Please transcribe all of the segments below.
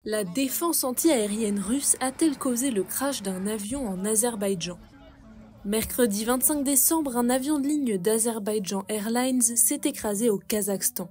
La défense anti-aérienne russe a-t-elle causé le crash d'un avion en Azerbaïdjan? Mercredi 25 décembre, un avion de ligne d'Azerbaïdjan Airlines s'est écrasé au Kazakhstan.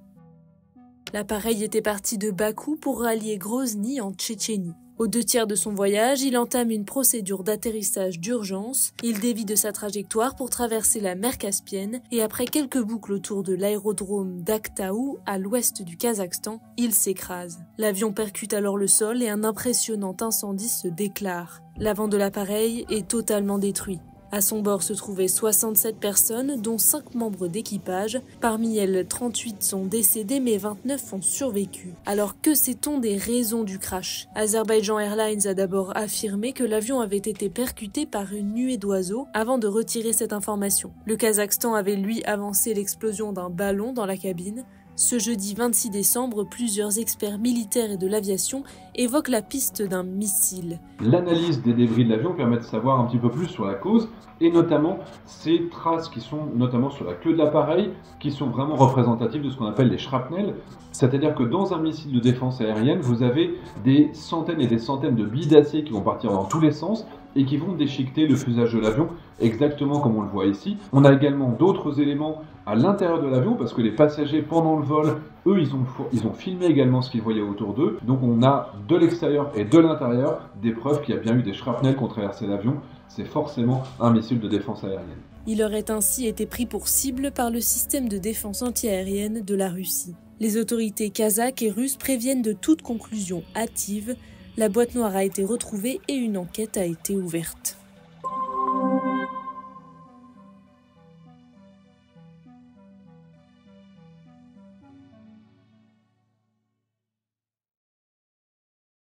L'appareil était parti de Bakou pour rallier Grozny en Tchétchénie. Aux 2/3 de son voyage, il entame une procédure d'atterrissage d'urgence. Il dévie de sa trajectoire pour traverser la mer Caspienne et après quelques boucles autour de l'aérodrome d'Aktaou, à l'ouest du Kazakhstan, il s'écrase. L'avion percute alors le sol et un impressionnant incendie se déclare. L'avant de l'appareil est totalement détruit. À son bord se trouvaient 67 personnes, dont 5 membres d'équipage. Parmi elles, 38 sont décédés, mais 29 ont survécu. Alors que sait-on des raisons du crash? Azerbaïdjan Airlines a d'abord affirmé que l'avion avait été percuté par une nuée d'oiseaux avant de retirer cette information. Le Kazakhstan avait lui avancé l'explosion d'un ballon dans la cabine. Ce jeudi 26 décembre, plusieurs experts militaires et de l'aviation évoquent la piste d'un missile. L'analyse des débris de l'avion permet de savoir un petit peu plus sur la cause et notamment ces traces qui sont notamment sur la queue de l'appareil qui sont vraiment représentatives de ce qu'on appelle les shrapnels. C'est-à-dire que dans un missile de défense aérienne, vous avez des centaines et des centaines de billes d'acier qui vont partir dans tous les sens et qui vont déchiqueter le fuselage de l'avion, exactement comme on le voit ici. On a également d'autres éléments à l'intérieur de l'avion, parce que les passagers, pendant le vol, eux, ils ont filmé également ce qu'ils voyaient autour d'eux. Donc on a de l'extérieur et de l'intérieur des preuves qu'il y a bien eu des shrapnels qui ont traversé l'avion. C'est forcément un missile de défense aérienne. Il aurait ainsi été pris pour cible par le système de défense antiaérienne de la Russie. Les autorités kazakhes et russes préviennent de toute conclusion hâtive. La boîte noire a été retrouvée et une enquête a été ouverte.